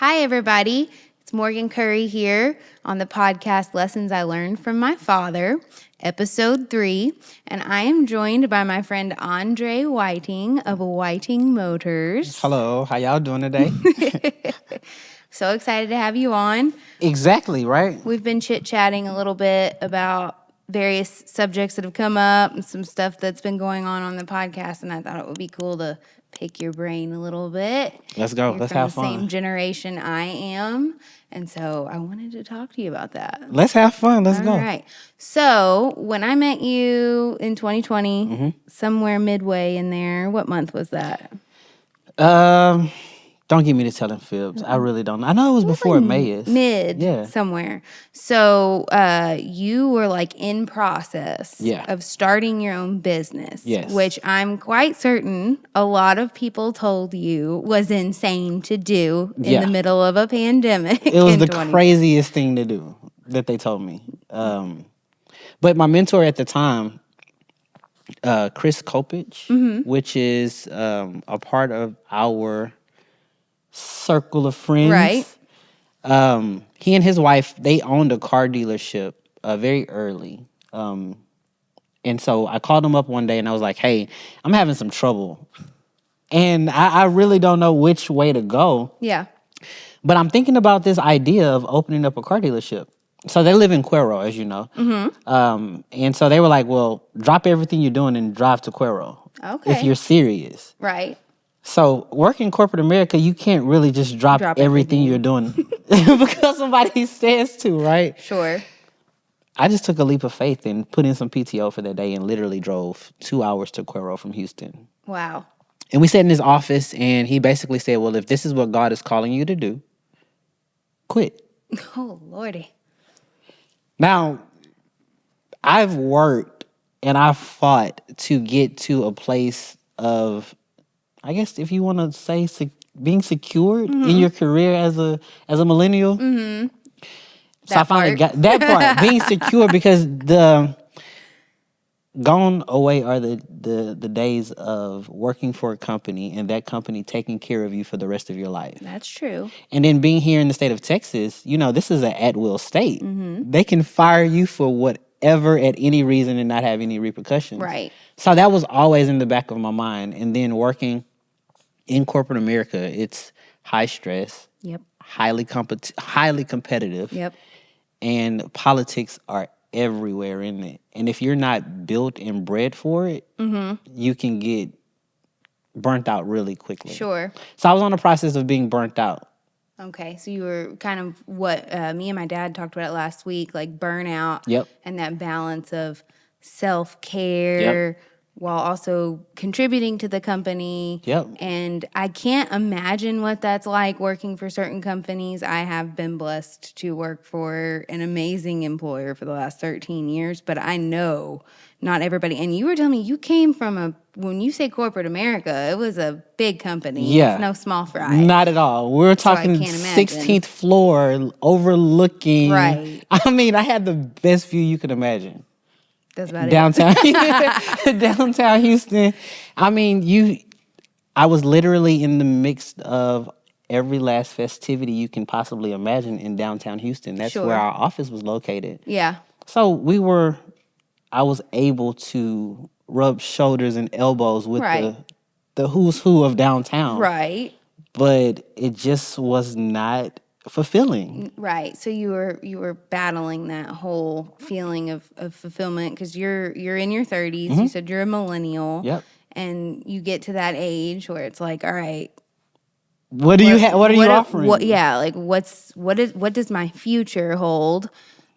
Hi, everybody. It's Morgan Currie here on the podcast Lessons I Learned from My Father, episode 3. And I am joined by my friend Andre Whiting of Whiting Motors. Hello, how y'all doing today? So excited to have you on. Exactly, right? We've been chit-chatting a little bit about various subjects that have come up and some stuff that's been going on the podcast, and I thought it would be cool to pick your brain a little bit. Let's go. You're Let's from have the fun. same generation I am, and so I wanted to talk to you about that. Let's have fun. Let's go. All right. So when I met you in 2020, somewhere midway in there, what month was that? Don't get me to telling fibs. I really don't. I know it was before May. Mid somewhere. So you were like in process of starting your own business, which I'm quite certain a lot of people told you was insane to do in the middle of a pandemic. It was the craziest thing to do that they told me. But my mentor at the time, Chris Kopich, which is a part of our circle of friends. Right. He and his wife, they owned a car dealership very early. And so I called him up one day and I was like, hey, I'm having some trouble. And I really don't know which way to go. Yeah. But I'm thinking about this idea of opening up a car dealership. So they live in Cuero, as you know. And so they were like, well, drop everything you're doing and drive to Cuero. Okay. If you're serious. Right. So working in corporate America, you can't really just drop everything you're doing because somebody says to, right? Sure. I just took a leap of faith and put in some PTO for that day and literally drove 2 hours to Cuero from Houston. Wow. And we sat in his office and he basically said, well, if this is what God is calling you to do, quit. Oh, Lordy. Now, I've worked and I've fought to get to a place of, I guess if you want to say being secured in your career as a millennial. So I finally got that part, being secure, because gone away are the days of working for a company and that company taking care of you for the rest of your life. That's true. And then being here in the state of Texas, you know, this is an at-will state. They can fire you for whatever at any reason and not have any repercussions. Right. So that was always in the back of my mind. And then working in corporate America, it's high stress, highly competitive, and politics are everywhere in it. And if you're not built and bred for it, you can get burnt out really quickly. Sure. So I was on the process of being burnt out. Okay, so you were kind of what me and my dad talked about it last week, like burnout and that balance of self-care while also contributing to the company. And I can't imagine what that's like working for certain companies. I have been blessed to work for an amazing employer for the last 13 years, but I know not everybody. And you were telling me you came from when you say corporate America, it was a big company. It's no small fry. Not at all. We're talking 16th floor overlooking. Right. I mean, I had the best view you could imagine. That's about downtown Houston. I mean, I was literally in the mix of every last festivity you can possibly imagine in downtown Houston. That's where our office was located. Yeah. So I was able to rub shoulders and elbows with the who's who of downtown. Right. But it just was not fulfilling. Right. So you were battling that whole feeling of fulfillment because you're in your 30s. You said you're a millennial. Yep. And you get to that age where it's like, all right, what are you offering? What does my future hold?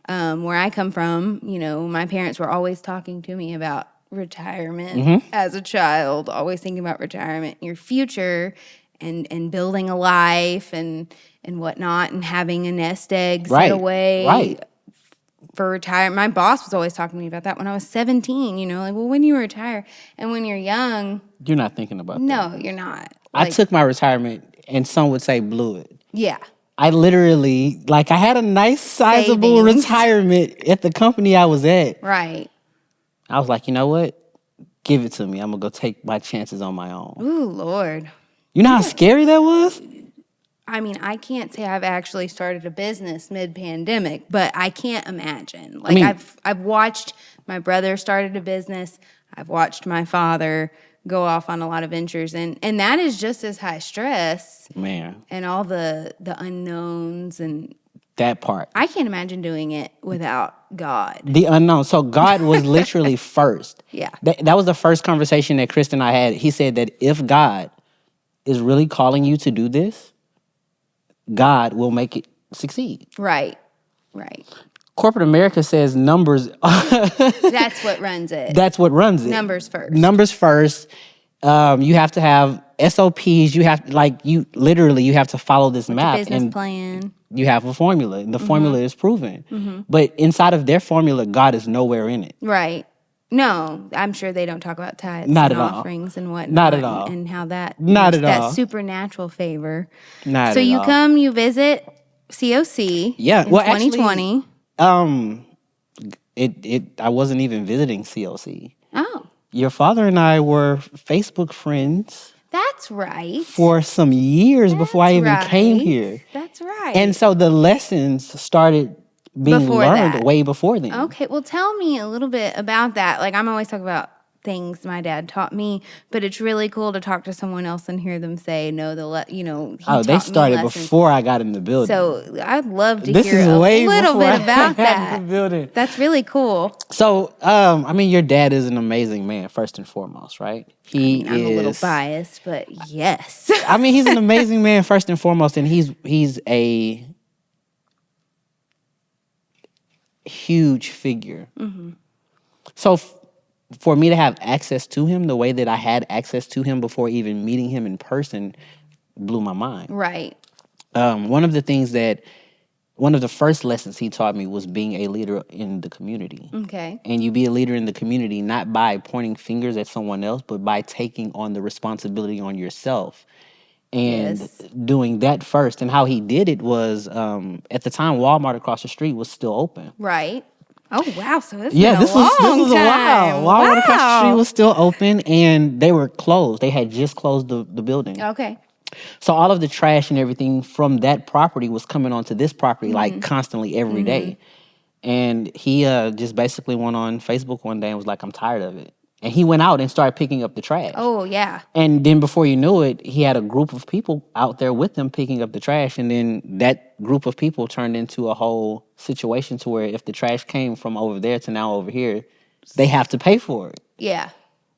Where I come from, you know, my parents were always talking to me about retirement as a child, always thinking about retirement, your future, and building a life and whatnot, and having a nest egg set away for retirement. My boss was always talking to me about that when I was 17, you know, like, well, when you retire. And when you're young, you're not thinking about that. No, you're not. I took my retirement, and some would say blew it. Yeah. I literally, I had a nice sizable retirement at the company I was at. Right. I was like, you know what? Give it to me. I'm going to go take my chances on my own. Ooh, Lord. You know how scary that was? I mean, I can't say I've actually started a business mid-pandemic, but I can't imagine. Like, I've watched my brother started a business. I've watched my father go off on a lot of ventures, and that is just as high stress. Man. And all the unknowns and that part. I can't imagine doing it without God. The unknown. So God was literally first. Yeah. That was the first conversation that Chris and I had. He said that if God is really calling you to do this, God will make it succeed. Right. Corporate America says numbers. That's what runs it. That's what runs it. Numbers first. You have to have SOPs. You have you have to follow this map. Business plan. You have a formula. And the formula is proven. Mm-hmm. But inside of their formula, God is nowhere in it. Right. No, I'm sure they don't talk about tithes and offerings and whatnot. Not at all. And how that that supernatural favor. Not so at you all. come, you visit COC. Yeah. In 2020. I wasn't even visiting COC. Oh. Your father and I were Facebook friends. That's right. For some years before I even came here. That's right. And so the lessons started being learned way before then. Okay, well, tell me a little bit about that. Like, I'm always talking about things my dad taught me, but it's really cool to talk to someone else and hear them say, no, they started before I got in the building. So I'd love to hear a little bit about that. In the building. That's really cool. So, your dad is an amazing man, first and foremost, right? I'm a little biased, but yes. He's an amazing man, first and foremost, and he's a huge figure. Mm-hmm. So for me to have access to him the way that I had access to him before even meeting him in person blew my mind. Right. One of the first lessons he taught me was being a leader in the community. Okay. And you be a leader in the community not by pointing fingers at someone else, but by taking on the responsibility on yourself. And doing that first. And how he did it was, at the time, Walmart across the street was still open. Right. Oh, wow. So this was a while. Walmart across the street was still open, and they were closed. They had just closed the building. Okay. So all of the trash and everything from that property was coming onto this property, constantly every day. And he just basically went on Facebook one day and was like, I'm tired of it. And he went out and started picking up the trash. Oh, yeah. And then before you knew it, he had a group of people out there with him picking up the trash. And then that group of people turned into a whole situation to where if the trash came from over there to now over here, they have to pay for it. Yeah.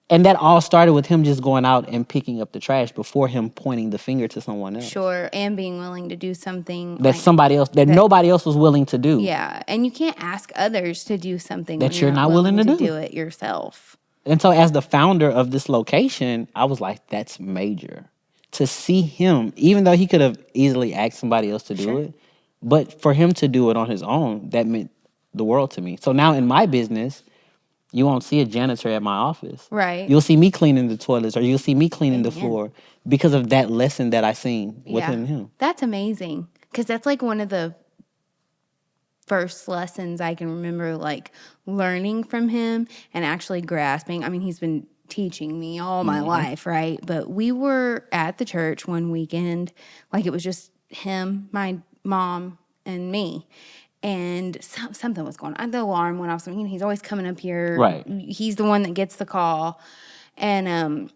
And that all started with him just going out and picking up the trash before him pointing the finger to someone else. Sure, and being willing to do something that nobody else was willing to do. Yeah, and you can't ask others to do something that you're not willing to do it yourself. And so as the founder of this location, I was like, that's major. To see him, even though he could have easily asked somebody else to do it, but for him to do it on his own, that meant the world to me. So now in my business, you won't see a janitor at my office. Right. You'll see me cleaning the toilets or you'll see me cleaning the floor because of that lesson that I seen within him. That's amazing. Because that's like one of the first lessons I can remember learning from him and actually grasping. He's been teaching me all my life, right? But we were at the church one weekend, it was just him, my mom, and me. And something was going on. The alarm went off. He's always coming up here. Right. He's the one that gets the call. And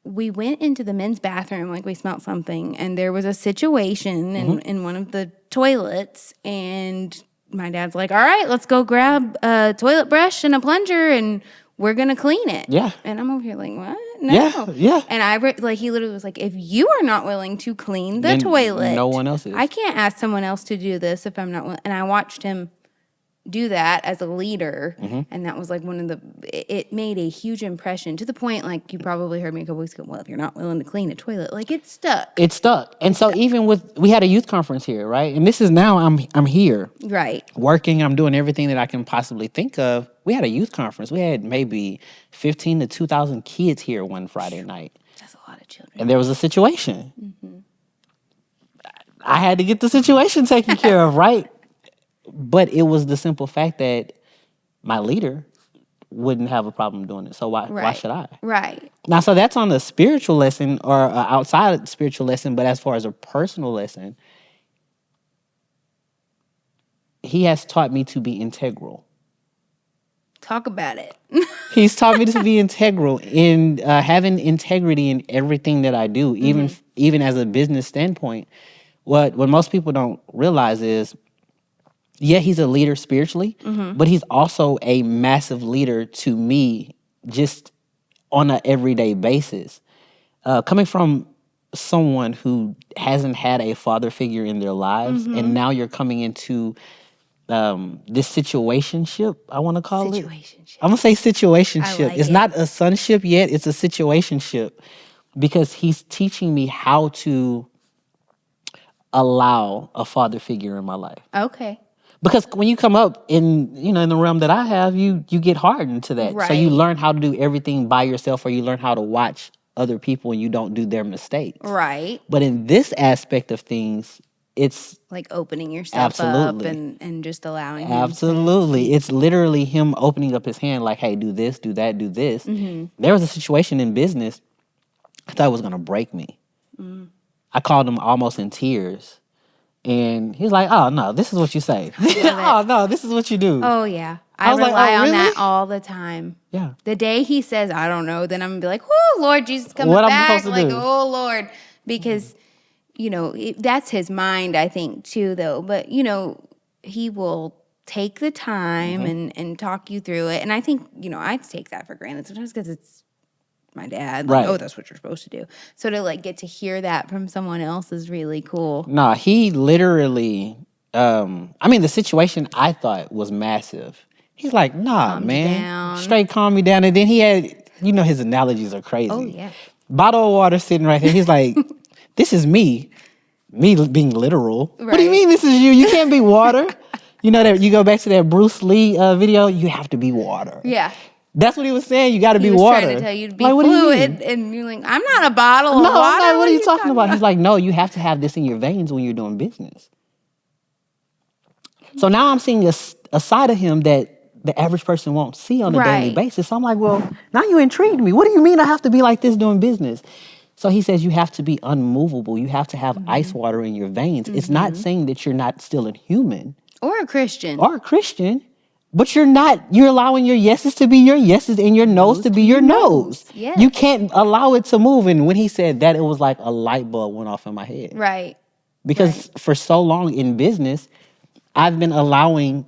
we went into the men's bathroom, we smelled something. And there was a situation in one of the toilets. And my dad's like, all right, let's go grab a toilet brush and a plunger and we're going to clean it. Yeah. And I'm over here like, what? No. Yeah. And he literally was like, if you are not willing to clean the toilet, no one else is. I can't ask someone else to do this if I'm not willing. And I watched him do that as a leader. And that was it made a huge impression to the point, you probably heard me a couple weeks ago, well, if you're not willing to clean a toilet, it's stuck. It's stuck. And so even we had a youth conference here, right? And this is now I'm here. Right. Working, I'm doing everything that I can possibly think of. We had a youth conference. We had maybe 15 to 2,000 kids here one Friday night. That's a lot of children. And there was a situation. I had to get the situation taken care of, right? But it was the simple fact that my leader wouldn't have a problem doing it. So why should I? Right. Now, so that's on the spiritual lesson or outside spiritual lesson, but as far as a personal lesson, he has taught me to be integral. Talk about it. He's taught me to be integral in having integrity in everything that I do, even as a business standpoint. What most people don't realize is, yeah, he's a leader spiritually, but he's also a massive leader to me just on an everyday basis. Coming from someone who hasn't had a father figure in their lives, and now you're coming into this situationship, I want to call it. I'm going to say situationship. It's not a sonship yet. It's a situationship because he's teaching me how to allow a father figure in my life. Okay. Because when you come up in the realm that I have, you get hardened to that. Right. So you learn how to do everything by yourself, or you learn how to watch other people and you don't do their mistakes. Right. But in this aspect of things, it's like opening yourself up and just allowing him. Absolutely. It's literally him opening up his hand like, hey, do this, do that, do this. There was a situation in business I thought it was going to break me. I called him almost in tears. And he's like, oh, no, this is what you say. Oh, no, this is what you do. Oh, yeah. I rely on that all the time. Yeah. The day he says, I don't know, then I'm going to be like, oh, Lord Jesus, coming back. I'm supposed to do? Oh, Lord. Because... that's his mind, I think, too, though. But, he will take the time and talk you through it. And I think, I take that for granted sometimes because it's my dad. Like, right. Oh, that's what you're supposed to do. So to, get to hear that from someone else is really cool. Nah, he literally, the situation I thought was massive. He's like, nah, calm man. Straight calm me down. And then he had, his analogies are crazy. Oh, yeah. Bottle of water sitting right there. He's like... This is me being literal. Right. What do you mean this is you? You can't be water. That you go back to that Bruce Lee video, you have to be water. Yeah. That's what he was saying. You got to be water. He was trying to tell you to be fluid, and you're like, I'm not a bottle of water. No, I'm not. What are you talking about? He's like, no, you have to have this in your veins when you're doing business. So now I'm seeing a side of him that the average person won't see on a daily basis. So I'm like, well, now you intrigued me. What do you mean I have to be like this doing business? So he says you have to be unmovable. You have to have ice water in your veins. It's not saying that you're not still a human. Or a Christian. But you're allowing your yeses to be your yeses and your no's to be your no's. Yes. You can't allow it to move. And when he said that, it was like a light bulb went off in my head. Right. Because for so long in business, I've been allowing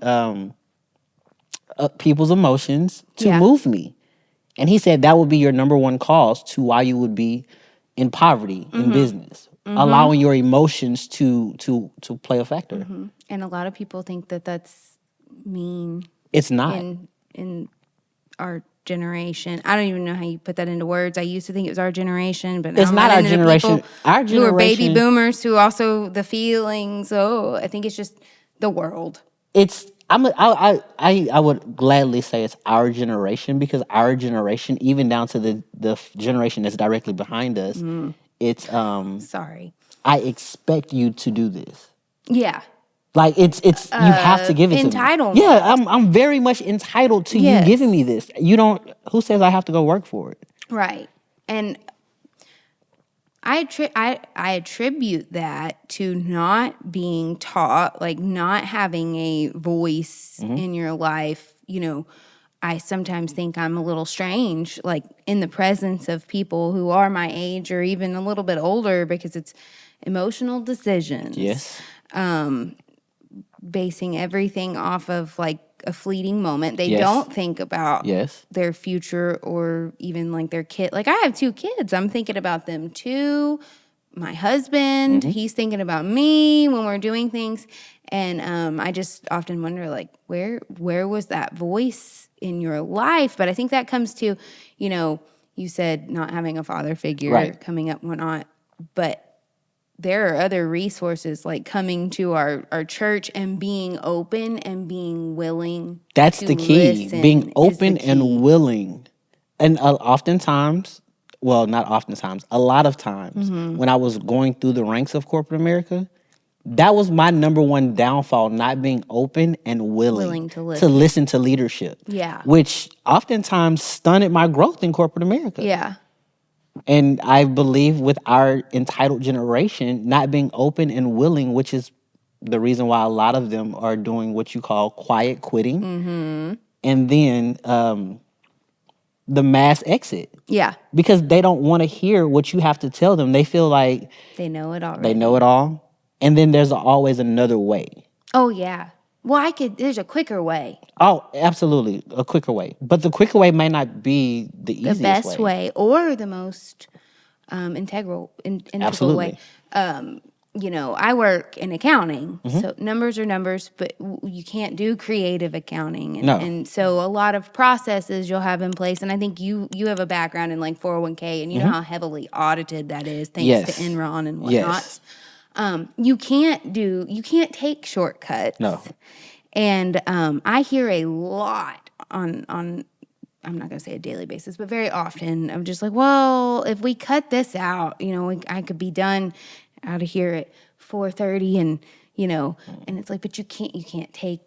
people's emotions to move me. And he said that would be your number one cause to why you would be in poverty in business, allowing your emotions to play a factor. And a lot of people think that that's mean. It's not. In our generation. I don't even know how you put that into words. I used to think it was our generation, but now it's not our generation. Our generation. Who are baby boomers, who also the feelings. Oh, I think it's just the world. I would gladly say it's our generation, because our generation, even down to the generation that's directly behind us, it's sorry. I expect you to do this. Yeah. Like it's you have to give it to me. Entitlement. Yeah, I'm very much entitled to you giving me this. You don't. Who says I have to go work for it? Right. And I attribute that to not being taught, like not having a voice in your life. I sometimes think I'm a little strange, like in the presence of people who are my age or even a little bit older, because it's emotional decisions. Yes. Basing everything off of like a fleeting moment. They don't think about their future or even like their kid. Like I have 2 kids. I'm thinking about them too. My husband, he's thinking about me when we're doing things. And I just often wonder, like, where was that voice in your life? But I think that comes to, you said not having a father figure coming up, whatnot. But there are other resources like coming to our church and being open and being willing. That's the key. Being open and willing. And oftentimes, well, not oftentimes, a lot of times when I was going through the ranks of corporate America, That was my number one downfall, not being open and willing to listen to leadership. Yeah. Which oftentimes stunted my growth in corporate America. Yeah. And I believe with our entitled generation, not being open and willing, which is the reason why a lot of them are doing what you call quiet quitting. Mm-hmm. And then the mass exit. Yeah. Because they don't want to hear what you have to tell them. They feel like they know it already. They know it all. And then there's always another way. Oh, yeah. Well, there's a quicker way. Oh, absolutely. A quicker way. But the quicker way may not be the easiest way. The best way or the most integral Absolutely. way. I work in accounting, so numbers are numbers, but you can't do creative accounting. And so a lot of processes you'll have in place, and I think you have a background in like 401k, and you know how heavily audited that is, thanks to Enron and whatnot. Yes. You can't take shortcuts. No. And I hear a lot on I'm not going to say a daily basis, but very often I'm just like, well, if we cut this out, I could be done out of here at 4:30, and and it's like, but you can't take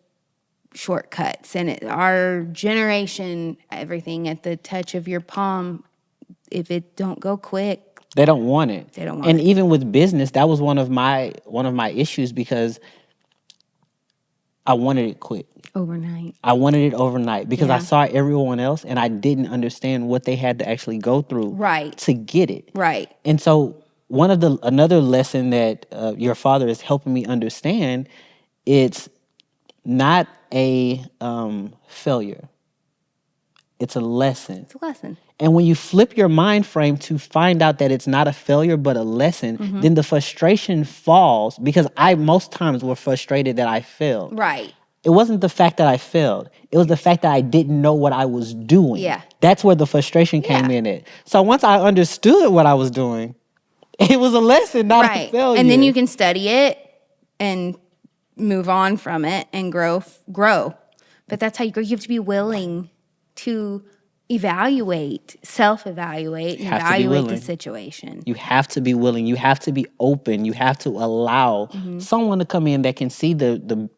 shortcuts. And our generation, everything at the touch of your palm, if it don't go quick, they don't want it. They don't want it. And it. even with business, that was one of my issues because I wanted it quick. Overnight. I wanted it overnight because I saw everyone else and I didn't understand what they had to actually go through to get it. Right. And so another lesson that your father is helping me understand, it's not a failure. It's a lesson. It's a lesson. And when you flip your mind frame to find out that it's not a failure but a lesson, then the frustration falls, because I most times were frustrated that I failed. Right. It wasn't the fact that I failed. It was the fact that I didn't know what I was doing. Yeah. That's where the frustration came in at. So once I understood what I was doing, it was a lesson, not a failure. And then you can study it and move on from it and grow. But that's how you grow. You have to be willing to self-evaluate, and evaluate the situation. You have to be willing. You have to be open. You have to allow someone to come in that can see the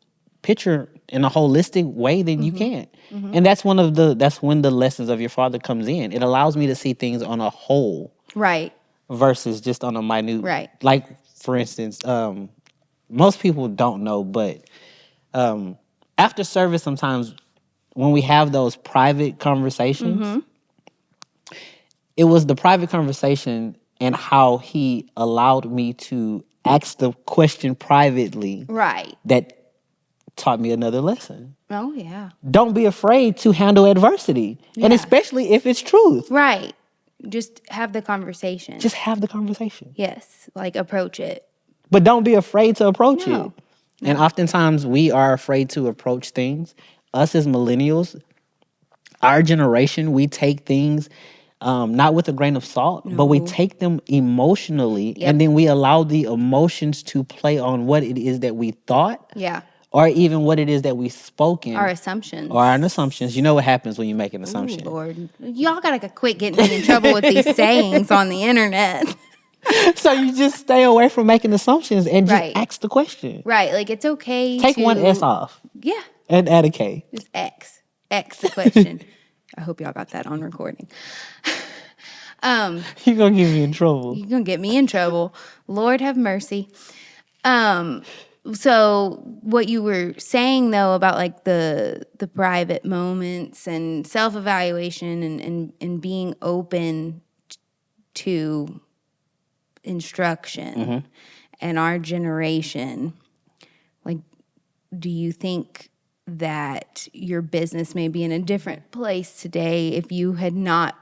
picture in a holistic way than you can. And that's when the lessons of your father comes in. It allows me to see things on a whole. Right. Versus just on a minute. Right. Like, for instance, most people don't know, but after service, sometimes when we have those private conversations, it was the private conversation and how he allowed me to ask the question privately. Right. That taught me another lesson. Oh, yeah. Don't be afraid to handle adversity. And especially if it's truth. Right. Just have the conversation. Just have the conversation. Yes. Like, approach it. But don't be afraid to approach it. No. And oftentimes we are afraid to approach things. Us as millennials, our generation, we take things not with a grain of salt, but we take them emotionally, and then we allow the emotions to play on what it is that we thought. Yeah. Or even what it is that we spoken. Our assumptions. Or our assumptions. You know what happens when you make an assumption. Ooh, Lord. Y'all gotta quit getting me in trouble with these sayings on the internet. So you just stay away from making assumptions and just ask the question. Right. Like, it's okay Take one S off. Yeah. And add a K. Just X the question. I hope y'all got that on recording. You're going to get me in trouble. You're going to get me in trouble. Lord have mercy. So what you were saying, though, about like the private moments and self-evaluation and being open to instruction and our generation, like, do you think that your business may be in a different place today if you had not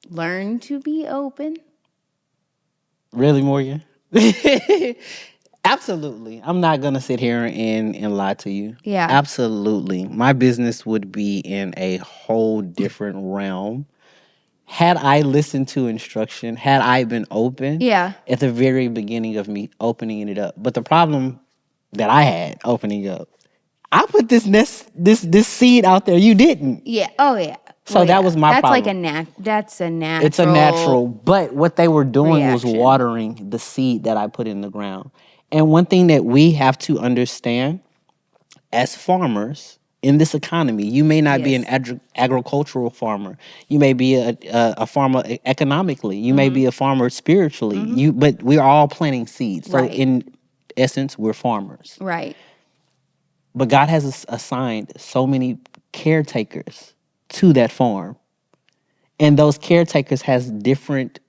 learned to be open? Really, Morgan? Absolutely. I'm not going to sit here and lie to you. Yeah. Absolutely. My business would be in a whole different realm. Had I listened to instruction, had I been open at the very beginning of me opening it up. But the problem that I had opening up, I put this seed out there. You didn't. Yeah. Oh, yeah. So that was my problem. That's a natural. It's a natural. But what they were doing reaction. was watering the seed that I put in the ground. And one thing that we have to understand as farmers in this economy, you may not be an agricultural farmer. You may be a farmer economically. You may be a farmer spiritually. But we're all planting seeds. So in essence, we're farmers. Right. But God has assigned so many caretakers to that farm. And those caretakers has different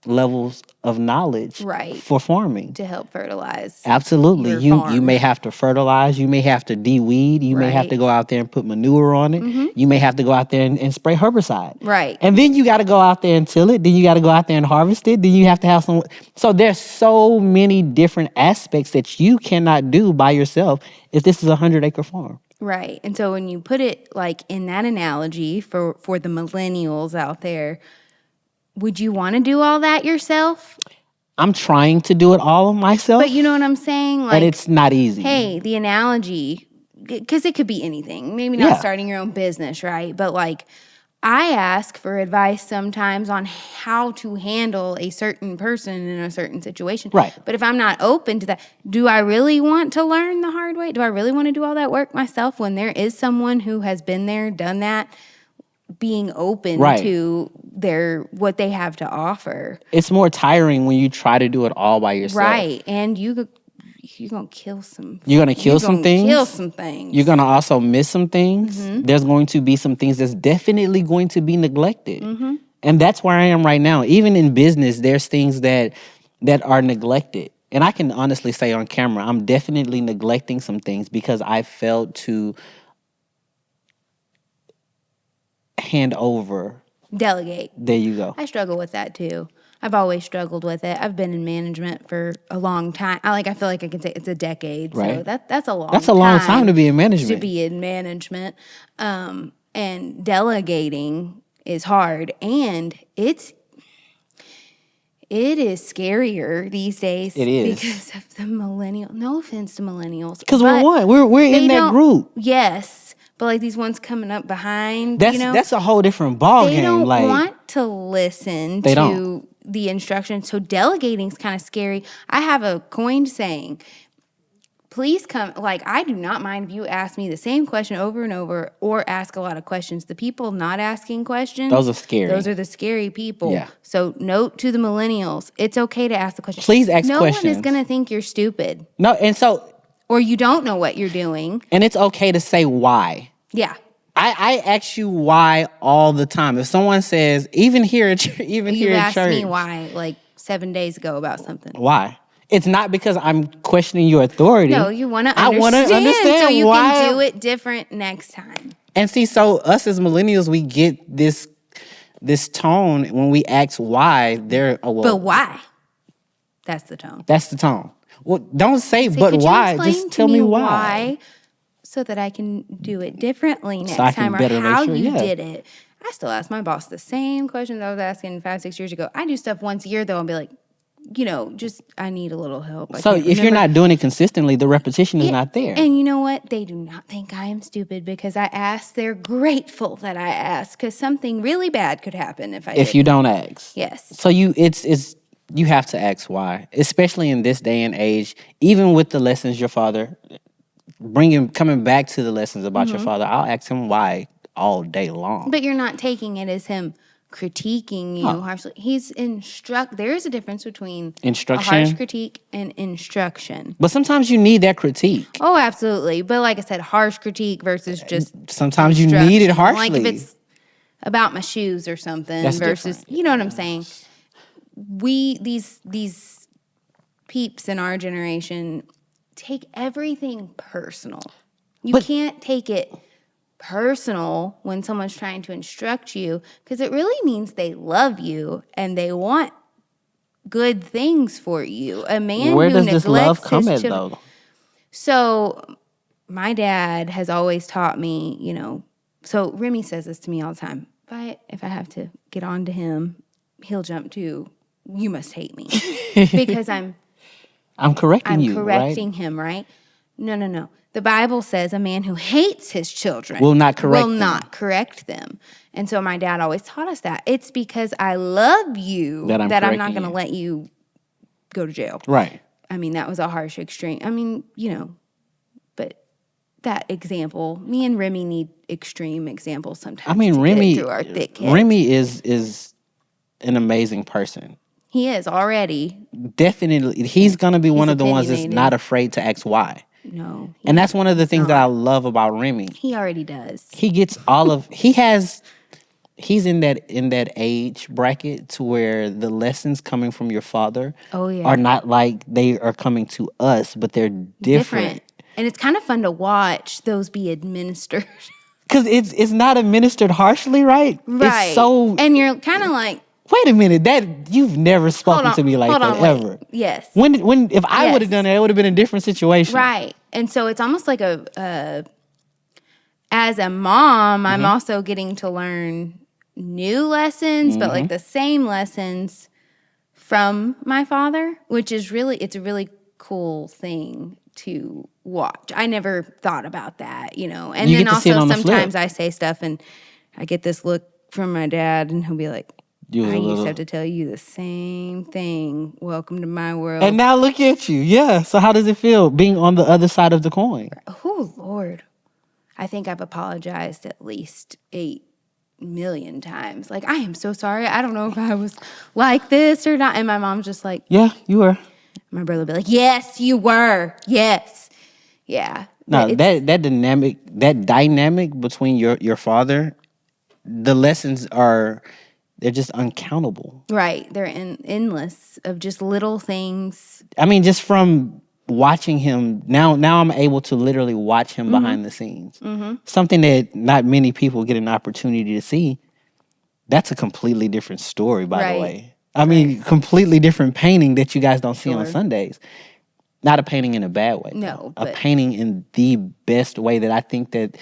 levels of knowledge for farming. To help fertilize. Absolutely. You may have to fertilize. You may have to de-weed. You may have to go out there and put manure on it. You may have to go out there and spray herbicide. Right. And then you got to go out there and till it. Then you got to go out there and harvest it. Then you have to have some. So there's so many different aspects that you cannot do by yourself if this is a 100-acre farm. Right. And so when you put it like in that analogy for the millennials out there, would you want to do all that yourself? I'm trying to do it all myself. But you know what I'm saying? Like, but it's not easy. Hey, the analogy, because it could be anything. Maybe not starting your own business, right? But like, I ask for advice sometimes on how to handle a certain person in a certain situation. Right. But if I'm not open to that, do I really want to learn the hard way? Do I really want to do all that work myself when there is someone who has been there, done that, being open to what they have to offer? It's more tiring when you try to do it all by yourself. Right. And you're going to kill some. You're going to kill some things. Kill some things. You're going to also miss some things. There's going to be some things that's definitely going to be neglected. And that's where I am right now. Even in business, there's things that are neglected. And I can honestly say on camera, I'm definitely neglecting some things because I failed to hand over. Delegate. There you go. I struggle with that too. I've always struggled with it. I've been in management for a long time. I feel like I can say it's a decade. Right. So that's a long time. That's a long time to be in management. And delegating is hard. And it is scarier these days. It is. Because of the millennial. No offense to millennials. Because we're one. We're in that group. Yes. But like these ones coming up behind, that's a whole different ball game. They don't want to listen to the instructions. So delegating is kind of scary. I have a coined saying. Please come. Like, I do not mind if you ask me the same question over and over or ask a lot of questions. The people not asking questions. Those are scary. Those are the scary people. Yeah. So note to the millennials, it's okay to ask the question. Please ask questions. No one is going to think you're stupid. No, and so. Or you don't know what you're doing. And it's okay to say why. Yeah. I ask you why all the time. If someone says, even here at church. You asked me why like 7 days ago about something. Why? It's not because I'm questioning your authority. No, you want to understand. I want to understand so you can do it different next time. And see, so us as millennials, we get this tone when we ask why. But why? That's the tone. That's the tone. Well, don't say but why. Just tell me why. So that I can do it differently next time, or how you did it. I still ask my boss the same questions I was asking 5-6 years ago. I do stuff once a year, though, and be like, I need a little help. So if you're not doing it consistently, the repetition is not there. And you know what? They do not think I am stupid because I asked. They're grateful that I asked because something really bad could happen if you don't ask. Yes. So you have to ask why, especially in this day and age, even with the lessons your father, coming back to the lessons about your father, I'll ask him why all day long. But you're not taking it as him critiquing you harshly. There is a difference between instruction, a harsh critique, and instruction. But sometimes you need that critique. Oh, absolutely. But like I said, harsh critique versus just sometimes you need it harshly. Like if it's about my shoes or something versus, you know what I'm saying? These peeps in our generation take everything personal. You can't take it personal when someone's trying to instruct you because it really means they love you and they want good things for you. A man Where who does this love come at, though? So my dad has always taught me, so Remy says this to me all the time. If I have to get on to him, he'll jump to, you must hate me because I'm correcting him, right? No. The Bible says a man who hates his children will not correct them. And so my dad always taught us that. It's because I love you that I'm not going to let you go to jail. Right. I mean, that was a harsh extreme. I mean, but that example, me and Remy need extreme examples sometimes. I mean, Remy, through our thick heads. Remy is an amazing person. He is already. Definitely. He's going to be one of the ones that's not afraid to ask why. No. And that's one of the things that I love about Remy. He already does. He gets he's in that age bracket to where the lessons coming from your father are not like they are coming to us, but they're different. And it's kind of fun to watch those be administered. Because it's not administered harshly, right? Right. It's so... And you're kind of like... Wait a minute, that you've never spoken to me like that ever. Yes. If I would have done that, it would have been a different situation. Right. And so it's almost like as a mom, I'm also getting to learn new lessons, but like the same lessons from my father, which is it's a really cool thing to watch. I never thought about that, And then also sometimes I say stuff and I get this look from my dad and he'll be like, I used to have to tell you the same thing. Welcome to my world. And now look at you. Yeah. So how does it feel being on the other side of the coin? Oh, Lord. I think I've apologized at least 8 million times. Like, I am so sorry. I don't know if I was like this or not. And my mom's just like, yeah, you were. My brother would be like, yes, you were. Yes. Yeah. No, that dynamic between your father, the lessons they're just uncountable. Right. They're endless of just little things. I mean, just from watching him, now I'm able to literally watch him behind the scenes. Something that not many people get an opportunity to see. That's a completely different story, by the way. I mean, completely different painting that you guys don't see on Sundays. Not a painting in a bad way. No. A painting in the best way that I think that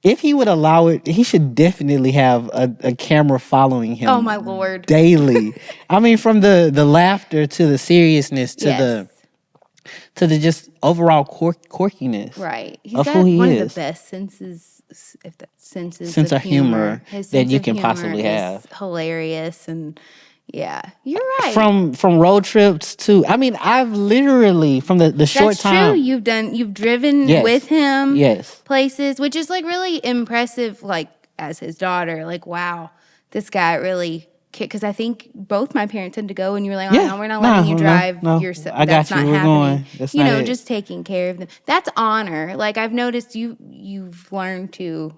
if he would allow it, he should definitely have a camera following him. Oh, my Lord. Daily. I mean, from the laughter to the seriousness to the just overall quirkiness. Right. He's of got who he one is. of the best sense of humor that you can possibly have. Hilarious and yeah, you're right. From road trips to, I mean, I've literally from the short time. That's true. You've driven with him. Yes. Places, which is like really impressive. Like as his daughter, like wow, this guy really. Because I think both my parents had to go, and you were like, "Oh no, we're not letting you drive yourself. I got you. We're going. That's not just taking care of them. That's honor. Like I've noticed you've learned to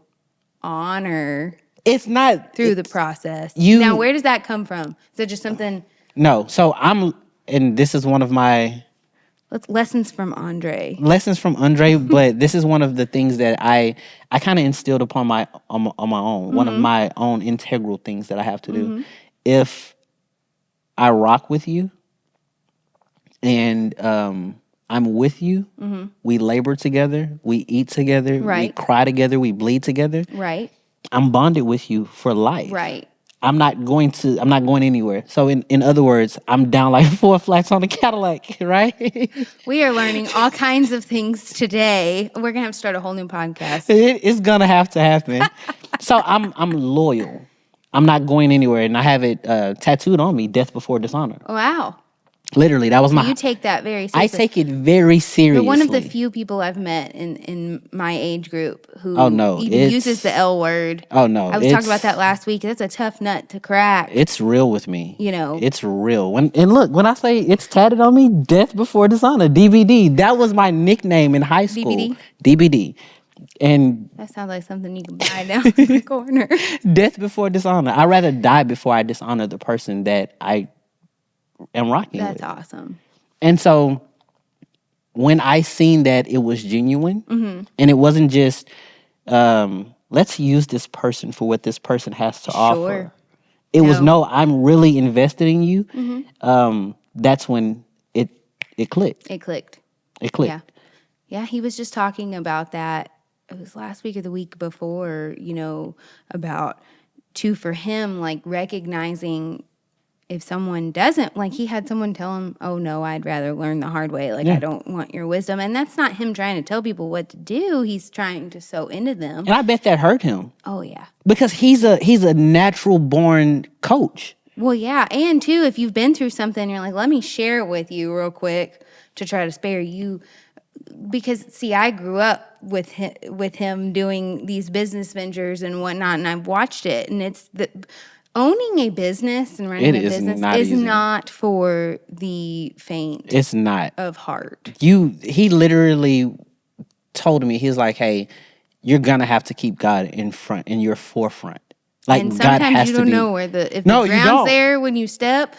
honor. It's not through the process. Now, where does that come from? Is it just something? No. So and this is one of my lessons from Andre. But this is one of the things that I kind of instilled upon my own. One of my own integral things that I have to do. If I rock with you and I'm with you, we labor together, we eat together, we cry together, we bleed together. Right. I'm bonded with you for life. Right. I'm not going anywhere. So in other words, I'm down like 4 flats on a Cadillac, right? We are learning all kinds of things today. We're gonna have to start a whole new podcast. It's gonna have to happen. So I'm loyal. I'm not going anywhere, and I have it tattooed on me: death before dishonor. Wow. Literally, that was you take that very seriously. I take it very seriously. You're one of the few people I've met in my age group who even uses the L word. Oh, no. I was talking about that last week. That's a tough nut to crack. It's real with me. It's real. When I say it's tatted on me, death before dishonor, DBD. That was my nickname in high school. DBD. And that sounds like something you can buy down in the corner. Death before dishonor. I'd rather die before I dishonor the person that I am rocking with. That's awesome. And so when I seen that it was genuine and it wasn't just let's use this person for what this person has to offer. It was I'm really invested in you. That's when it clicked. It clicked. Yeah, he was just talking about that. It was last week or the week before, about too for him, like recognizing if someone doesn't, like he had someone tell him, oh no, I'd rather learn the hard way. Like, I don't want your wisdom. And that's not him trying to tell people what to do. He's trying to sow into them. And I bet that hurt him. Oh, yeah. Because he's a natural born coach. Well, yeah. And too, if you've been through something, you're like, let me share it with you real quick to try to spare you. Because, see, I grew up with him doing these business ventures and whatnot, and I've watched it. And it's owning a business and running a business is not for the faint. It's not. Of heart. He literally told me, he's like, hey, you're going to have to keep God in your forefront. Like, and sometimes God has you don't know if the ground's there when you step.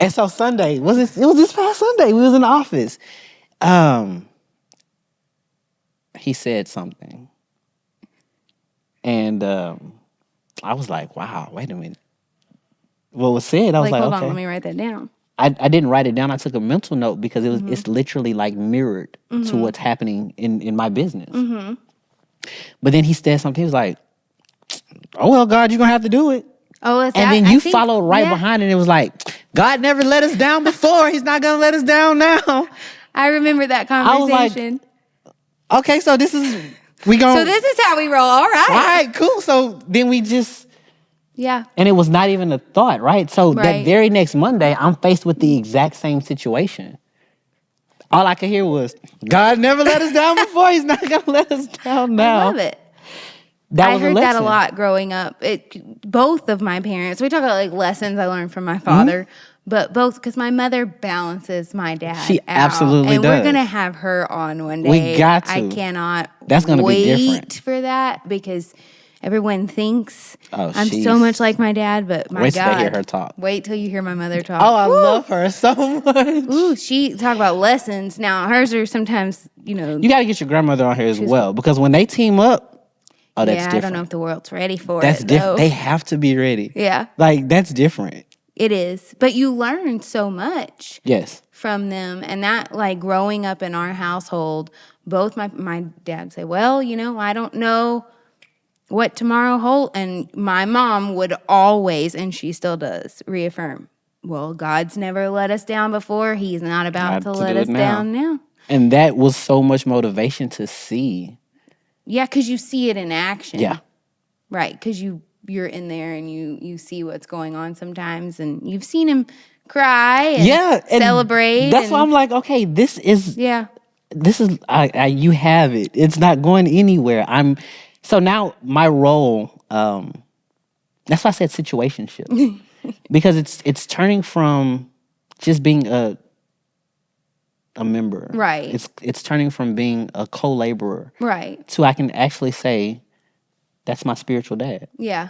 And so Sunday, it was this past Sunday, we was in the office. He said something. And I was like, wow, wait a minute. What was said, I was like, hold okay. on, let me write that down. I didn't write it down. I took a mental note because it's literally like mirrored to what's happening in my business. Mm-hmm. But then he said something. He was like, oh, well, God, you're going to have to do it. Oh, and then you followed right behind it. And it was like, God never let us down before. He's not going to let us down now. I remember that conversation. I was like, okay, so this is, so this is how we roll. All right. All right, cool. So then we just. Yeah. And it was not even a thought, right? So that very next Monday, I'm faced with the exact same situation. All I could hear was, God never let us down before. He's not going to let us down now. I love it. I heard that a lot growing up. Both of my parents, we talk about like lessons I learned from my father, but both, because my mother balances my dad She absolutely and does. We're going to have her on one day. We got to. I cannot That's gonna wait be different. for that because everyone thinks I'm so much like my dad, but my God. Wait till they hear her talk. Wait till you hear my mother talk. Oh, I love her so much. Ooh, she talk about lessons. Now, hers are sometimes, You got to get your grandmother on here as well because when they team up, that's different. I don't know if the world's ready for that's it, different. They have to be ready. Yeah. Like, that's different. It is. But you learn so much. Yes. From them. And that, like, growing up in our household, both my dad say, well, I don't know what tomorrow holds. And my mom would always, and she still does, reaffirm, well, God's never let us down before. He's not about to let us down now. And that was so much motivation to see. Yeah, because you see it in action. Yeah. Right, because you're in there and you see what's going on sometimes. And you've seen him cry and celebrate. That's why I'm like, okay, this is... Yeah. This is... you have it. It's not going anywhere. So now my role... that's why I said situationship. Because it's turning from just being a member. Right. It's turning from being a co-laborer. Right. To I can actually say, that's my spiritual dad. Yeah.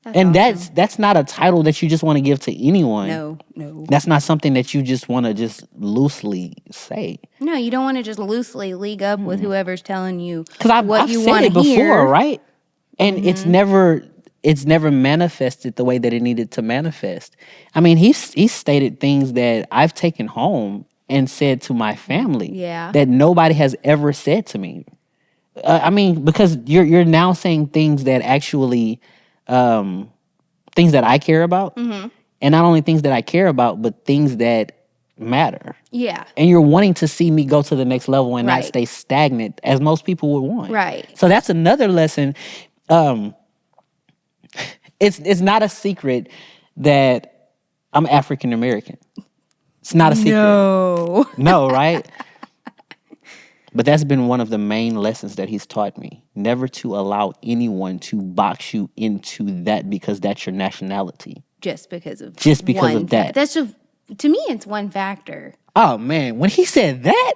And awesome. That's not a title that you just want to give to anyone. No. That's not something that you just want to just loosely say. No, you don't want to just loosely league up with whoever's telling you what you want to hear. I've said it before, right? And it's never manifested the way that it needed to manifest. I mean, he's stated things that I've taken home and said to my family that nobody has ever said to me. I mean, because you're now saying things that actually, things that I care about, and not only things that I care about, but things that matter. Yeah. And you're wanting to see me go to the next level and not stay stagnant, as most people would want. Right. So that's another lesson. It's not a secret that I'm African American. It's not a secret. No, right? But that's been one of the main lessons that he's taught me. Never to allow anyone to box you into that because that's your nationality. Just because of that. That's just, to me, it's one factor. Oh, man. When he said that,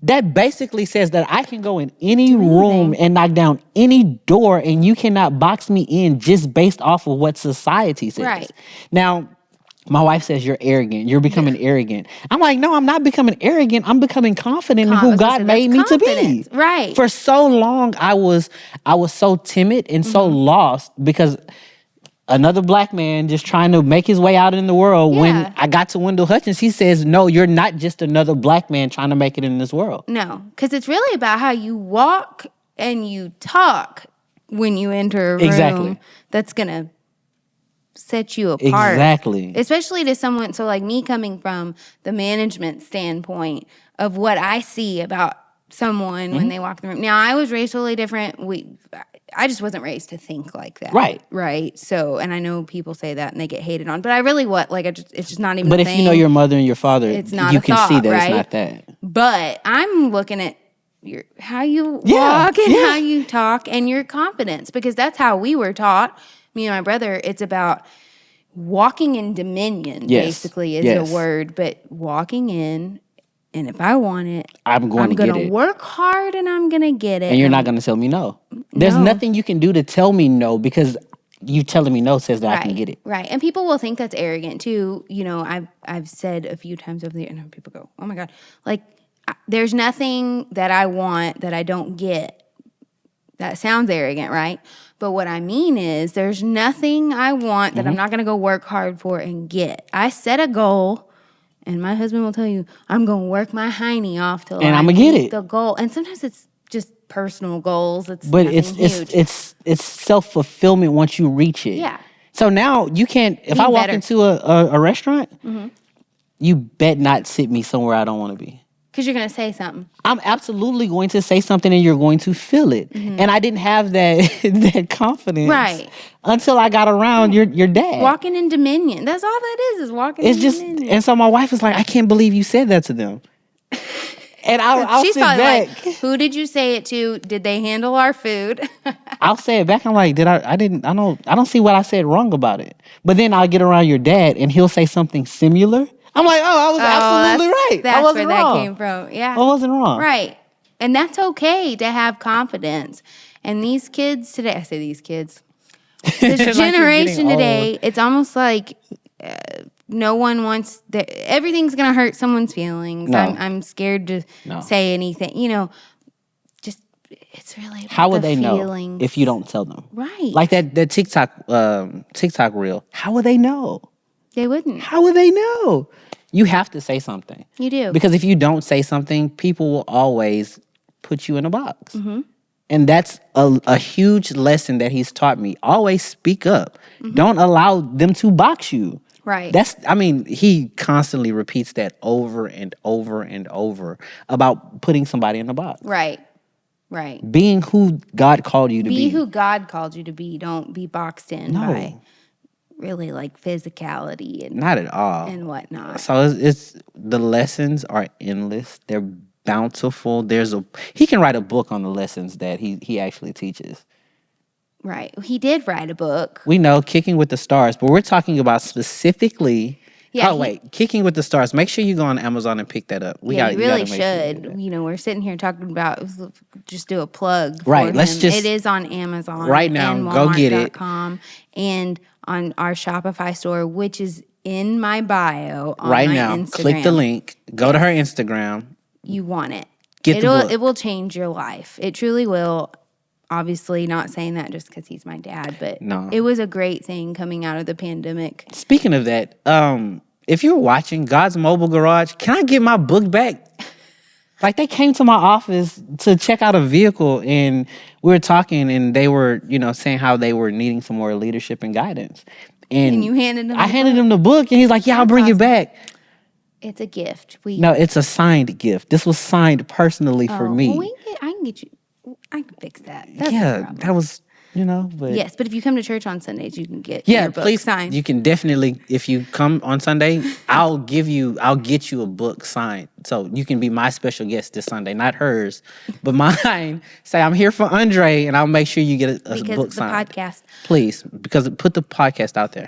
that basically says that I can go in any room and knock down any door and you cannot box me in just based off of what society says. Right. Now, my wife says you're arrogant. You're becoming arrogant. I'm like, no, I'm not becoming arrogant. I'm becoming confident in who God made me to be. Right. For so long, I was so timid and so lost because another black man just trying to make his way out in the world. When I got to Wendell Hutchins, he says, no, you're not just another black man trying to make it in this world. No, because it's really about how you walk and you talk when you enter a room. Exactly. That's going to set you apart. Exactly. Especially to someone, so like me coming from the management standpoint of what I see about someone when they walk in the room. Now, I was raised totally different. I just wasn't raised to think like that. Right. So, and I know people say that and they get hated on, but I really it's just not even But a if thing. you know your mother and your father, it's not you a can thought, see that right? it's not that. But I'm looking at how you walk and how you talk and your confidence, because that's how we were taught, me and my brother. It's about walking in dominion, basically, is the word, but walking in, and if I want it, I'm going to work hard and I'm going to get it. And you're not going to tell me no. There's nothing you can do to tell me no, because you telling me no says that I can get it. Right. And people will think that's arrogant too. You know, I've said a few times over the years, and people go, oh my God, like, there's nothing that I want that I don't get. That sounds arrogant, right? But what I mean is there's nothing I want that I'm not going to go work hard for and get. I set a goal, and my husband will tell you, I'm going to work my hiney off till and I I'm gonna meet get it. The goal. And sometimes it's just personal goals. It's self-fulfillment once you reach it. Yeah. So now you can't, if I walk into a restaurant, you bet not sit me somewhere I don't want to be. Because you're going to say something. I'm absolutely going to say something and you're going to feel it. And I didn't have that confidence until I got around your dad. Walking in dominion. That's all that is walking in dominion. And so my wife was like, I can't believe you said that to them. And I'll She's sit probably back. Like, who did you say it to? Did they handle our food? I'll say it back. I'm like, I don't see what I said wrong about it. But then I'll get around your dad and he'll say something similar. I'm like, I was absolutely right. That's where that came from. Yeah. I wasn't wrong. Right. And that's okay to have confidence. And these kids today, I say these kids, this generation today, it's almost like no one wants, everything's going to hurt someone's feelings. No. I'm scared to say anything. You know, just, it's really about how would the they feelings. Know if you don't tell them? Right. Like that TikTok reel. How would they know? They wouldn't. How would they know? You have to say something. You do. Because if you don't say something, people will always put you in a box. And that's a huge lesson that he's taught me. Always speak up. Don't allow them to box you. Right. He constantly repeats that over and over and over about putting somebody in a box. Right. Right. Being who God called you to be. Be who God called you to be. Don't be boxed in by really like physicality and not at all and whatnot. So it's the lessons are endless. They're bountiful. He can write a book on the lessons that he actually teaches. Right. He did write a book. We know Kicking with the Stars, but we're talking about specifically. Kicking with the Stars. Make sure you go on Amazon and pick that up. You really should. You know, we're sitting here talking about, just do a plug. Right. It is on Amazon right now. And go get it. And on our Shopify store, which is in my bio on right my now. Instagram. Click the link. Go to her Instagram. You want it. Get the book. It will change your life. It truly will. Obviously, not saying that just because he's my dad, but it was a great thing coming out of the pandemic. Speaking of that, if you're watching God's Mobile Garage, can I get my book back? Like, they came to my office to check out a vehicle, and we were talking, and they were, saying how they were needing some more leadership and guidance. And you handed him. I handed him the book, and he's like, "Yeah, I'll bring it back." It's a gift. No, it's a signed gift. This was signed personally for me. Well, I can get you. I can fix that. That's no that was, but... Yes, but if you come to church on Sundays, you can get your book signed. You can definitely, if you come on Sunday, I'll get you a book signed. So you can be my special guest this Sunday, not hers, but mine. Say, I'm here for Andre, and I'll make sure you get a book signed. Because the podcast. Please, because put the podcast out there.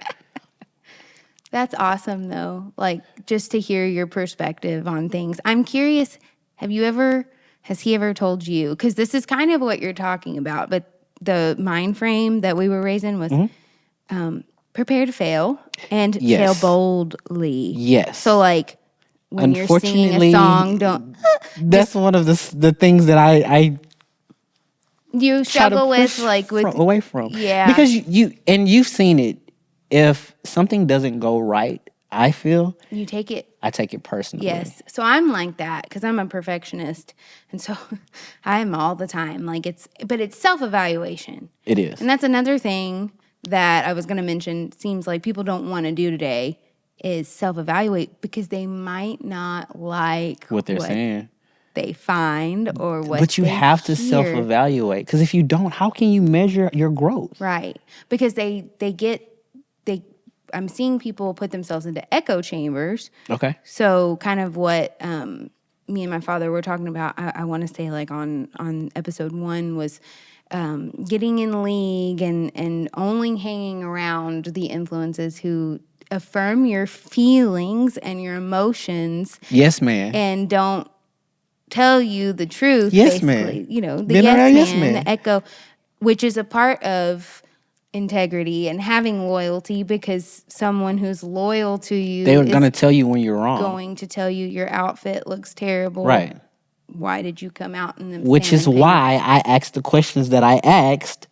That's awesome, though. Like, just to hear your perspective on things. I'm curious, has he ever told you? Because this is kind of what you're talking about, but the mind frame that we were raised in was prepare to fail and fail boldly. Yes. So, like, when you're singing a song, don't... That's one of the things that I you struggle with, away from. Yeah. Because you've seen it. If something doesn't go right, I feel... You take it... I take it personally. Yes. So I'm like that because I'm a perfectionist. And so I am all the time. But it's self-evaluation. It is. And that's another thing that I was going to mention seems like people don't want to do today is self-evaluate because they might not like what they're saying. They find or what But you have to self-evaluate, because if you don't, how can you measure your growth? Right. Because I'm seeing people put themselves into echo chambers. Okay. So kind of what me and my father were talking about, I want to say like on episode 1 was getting in league and only hanging around the influences who affirm your feelings and your emotions. Yes, ma'am. And don't tell you the truth, yes, basically. Man. You know, the yes man, the echo, which is a part of integrity and having loyalty, because someone who's loyal to you, they were going to tell you when you're wrong. Going to tell you your outfit looks terrible. Right. Why did you come out in them? Which is why I asked the questions that I asked,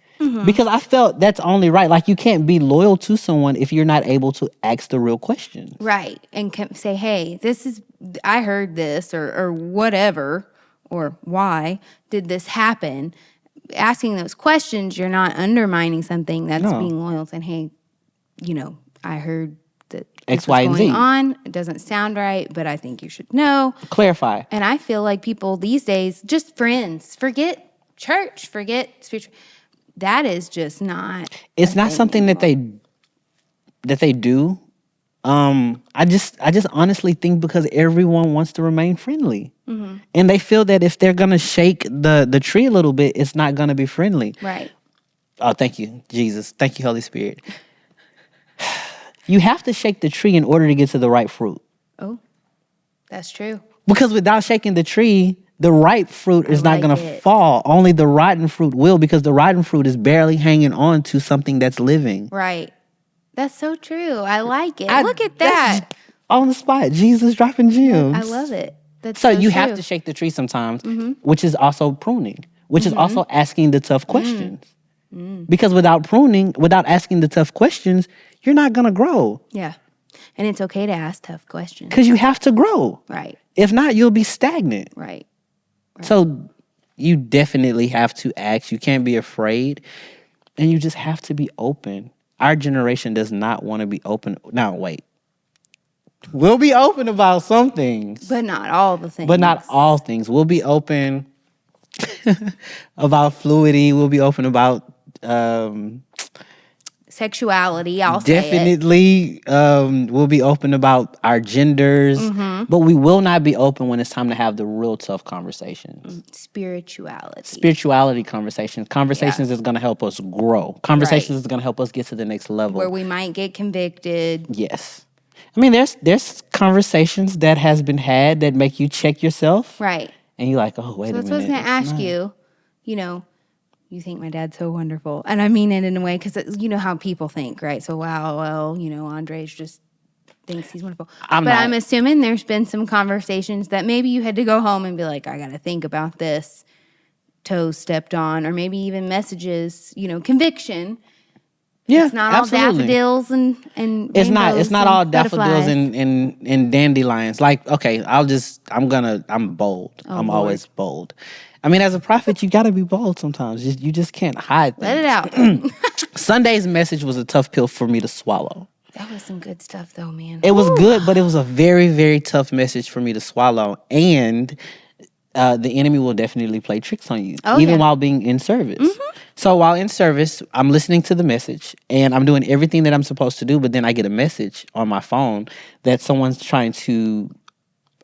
because I felt that's only right. Like, you can't be loyal to someone if you're not able to ask the real questions. Right. And say, hey, I heard this or whatever, or why did this happen? Asking those questions, you're not undermining something that's being loyal, saying, hey, I heard that X, Y, and Z on. It doesn't sound right, but I think you should know. Clarify. And I feel like people these days, just friends, forget church, forget spiritual. That is just not. It's not something anymore. that they do. I just honestly think because everyone wants to remain friendly, and they feel that if they're gonna shake the tree a little bit, it's not gonna be friendly. Right. Oh, thank you, Jesus. Thank you, Holy Spirit. You have to shake the tree in order to get to the right fruit. Oh, that's true. Because without shaking the tree, the ripe fruit is not going to fall. Only the rotten fruit will, because the rotten fruit is barely hanging on to something that's living. Right. That's so true. I like it. Look at that. On the spot. Jesus dropping gems. I love it. That's so you have to shake the tree sometimes, which is also pruning, which is also asking the tough questions. Because without pruning, without asking the tough questions, you're not going to grow. Yeah. And it's okay to ask tough questions. Because you have to grow. Right. If not, you'll be stagnant. Right. So you definitely have to ask. You can't be afraid. And you just have to be open. Our generation does not want to be open. Now, wait. We'll be open about some things. But not all the things. But not all things. We'll be open about fluidity. We'll be open about sexuality. I'll definitely we'll be open about our genders, but we will not be open when it's time to have the real tough conversations. Spirituality conversations that's going to help us grow, conversations that's going to help us get to the next level where we might get convicted. Yes. I mean, there's conversations that has been had that make you check yourself, right? And you're like, oh, wait a minute. So that's what I was going to ask you. You think my dad's so wonderful. And I mean it in a way, because you know how people think, right? So, wow, well, Andres just thinks he's wonderful. I'm assuming there's been some conversations that maybe you had to go home and be like, I got to think about this, toes stepped on, or maybe even messages, conviction. Yeah, it's not absolutely. all daffodils and it's not all daffodils and dandelions. Like, okay, I'm bold. I'm Lord. Always bold. I mean, as a prophet, you got to be bold sometimes. You just can't hide things. Let it out. Sunday's message was a tough pill for me to swallow. That was some good stuff, though, man. It was good, but it was a very, very tough message for me to swallow. And the enemy will definitely play tricks on you, even while being in service. So while in service, I'm listening to the message, and I'm doing everything that I'm supposed to do, but then I get a message on my phone that someone's trying to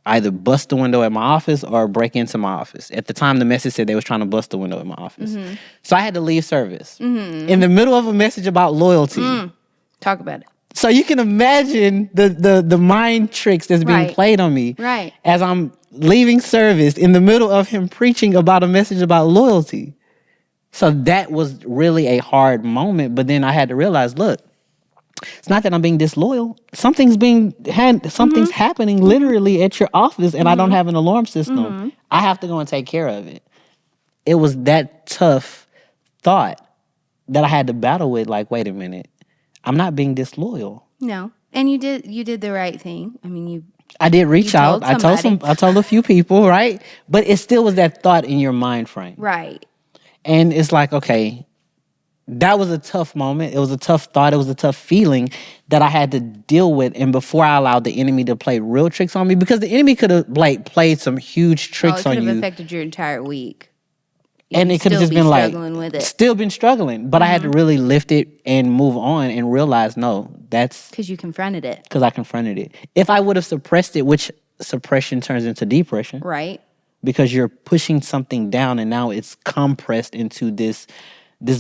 either bust the window at my office or break into my office. At the time, the message said they was trying to bust the window at my office. So I had to leave service in the middle of a message about loyalty. Talk about it. So you can imagine the mind tricks that's being played on me as I'm leaving service in the middle of him preaching about a message about loyalty. So that was really a hard moment. But then I had to realize, look, it's not that I'm being disloyal. Something's happening literally at your office, and I don't have an alarm system. I have to go and take care of it. It was that tough thought that I had to battle with. Like, wait a minute, I'm not being disloyal. No, and you did the right thing. I mean, I did reach out. I told a few people, right? But it still was that thought in your mind frame, right? And it's like, okay, that was a tough moment. It was a tough thought. It was a tough feeling that I had to deal with. And before I allowed the enemy to play real tricks on me, because the enemy could have played some huge tricks on you. It could have affected your entire week. And it could have just been with it. Still been struggling. But I had to really lift it and move on and realize, no, that's... Because you confronted it. Because I confronted it. If I would have suppressed it, which suppression turns into depression. Right. Because you're pushing something down and now it's compressed into this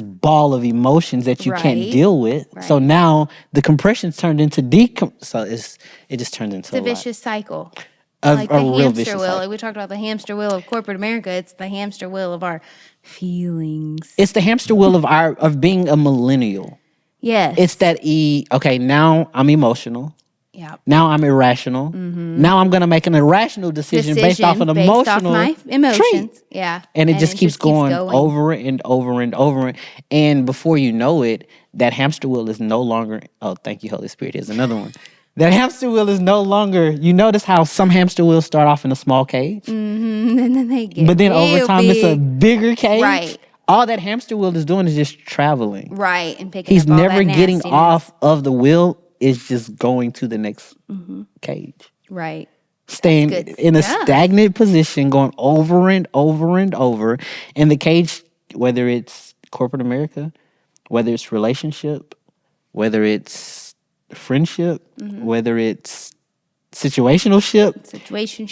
ball of emotions that you can't deal with. Right. So now the compression's turned into so it just turns into a vicious cycle. Like the hamster wheel. Like we talked about the hamster wheel of corporate America. It's the hamster wheel of our feelings. It's the hamster wheel of being a millennial. Yes. It's that okay, now I'm emotional. Yeah. Now I'm irrational. Mm-hmm. Now I'm going to make an irrational decision based off an emotional my emotions. Trait. Yeah. And it just keeps going over and over and over. And before you know it, that hamster wheel is no longer... Oh, thank you, Holy Spirit. Here's another one. That hamster wheel is no longer... You notice how some hamster wheels start off in a small cage? Mm-hmm. And then they get But then over time, it's a bigger cage. Right. All that hamster wheel is doing is just traveling. Right. And picking He's up all never that getting nastiness. off of the wheel. It's just going to the next cage. Right. Staying in a stagnant position, going over and over and over. And the cage, whether it's corporate America, whether it's relationship, whether it's friendship, whether it's situationship,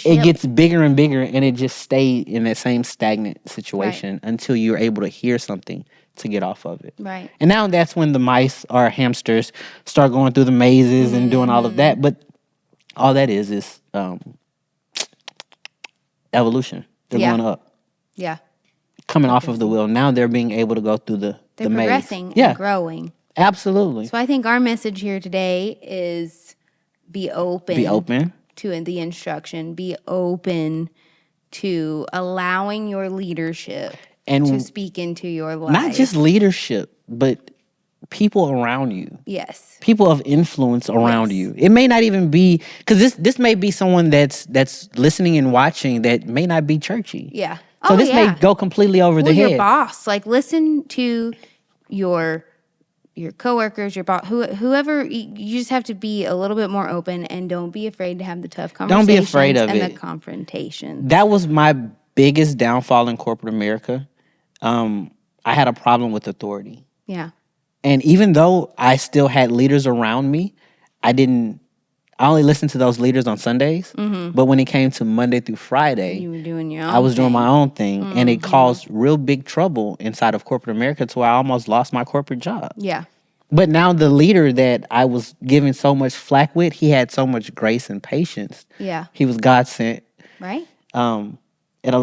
it gets bigger and bigger, and it just stays in that same stagnant situation until you're able to hear something to get off of it. Right. And now that's when the mice or hamsters start going through the mazes and doing all of that. But all that is evolution. They're going up. Yeah. Coming off of the wheel. Now they're being able to go through the maze. They're progressing and growing. Absolutely. So I think our message here today is be open. Be open. To the instruction. Be open to allowing your leadership and to speak into your life. Not just leadership, but people around you. Yes. People of influence around you. It may not even be, because this may be someone that's listening and watching that may not be churchy. Yeah. So this may go completely over their head. Your boss. Like, listen to your coworkers, your boss, whoever. You just have to be a little bit more open and don't be afraid to have the tough conversations. Don't be afraid of it. And the confrontation. That was my biggest downfall in corporate America. I had a problem with authority. Yeah. And even though I still had leaders around me, I only listened to those leaders on Sundays. Mm-hmm. But when it came to Monday through Friday, you were doing your own I was doing my own thing. Mm-hmm. And it caused real big trouble inside of corporate America to where I almost lost my corporate job. Yeah. But now the leader that I was giving so much flack with, he had so much grace and patience. Yeah. He was God sent. Right.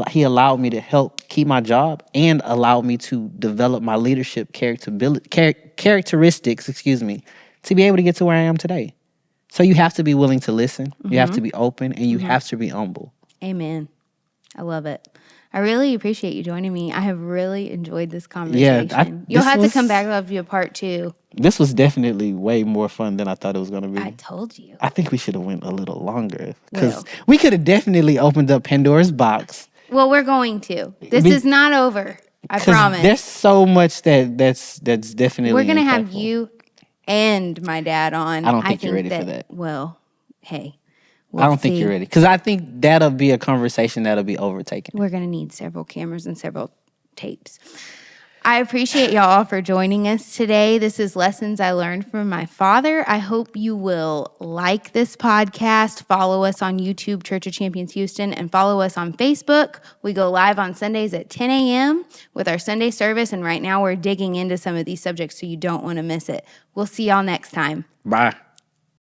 He allowed me to help keep my job and allowed me to develop my leadership characteristics, to be able to get to where I am today. So you have to be willing to listen. Mm-hmm. You have to be open, and you have to be humble. Amen. I love it. I really appreciate you joining me. I have really enjoyed this conversation. Yeah, you'll have to come back. I'll do a part 2. This was definitely way more fun than I thought it was going to be. I told you. I think we should have went a little longer because we could have definitely opened up Pandora's box. Well, we're going to. This is not over. I promise. There's so much that's definitely. We're going to have you and my dad on. I don't think you're ready for that. Well, hey. I don't think you're ready because I think that'll be a conversation that'll be overtaken. We're going to need several cameras and several tapes. I appreciate y'all for joining us today. This is Lessons I Learned from My Father. I hope you will like this podcast, follow us on YouTube, Church of Champions Houston, and follow us on Facebook. We go live on Sundays at 10 a.m. with our Sunday service, and right now we're digging into some of these subjects, so you don't want to miss it. We'll see y'all next time. Bye.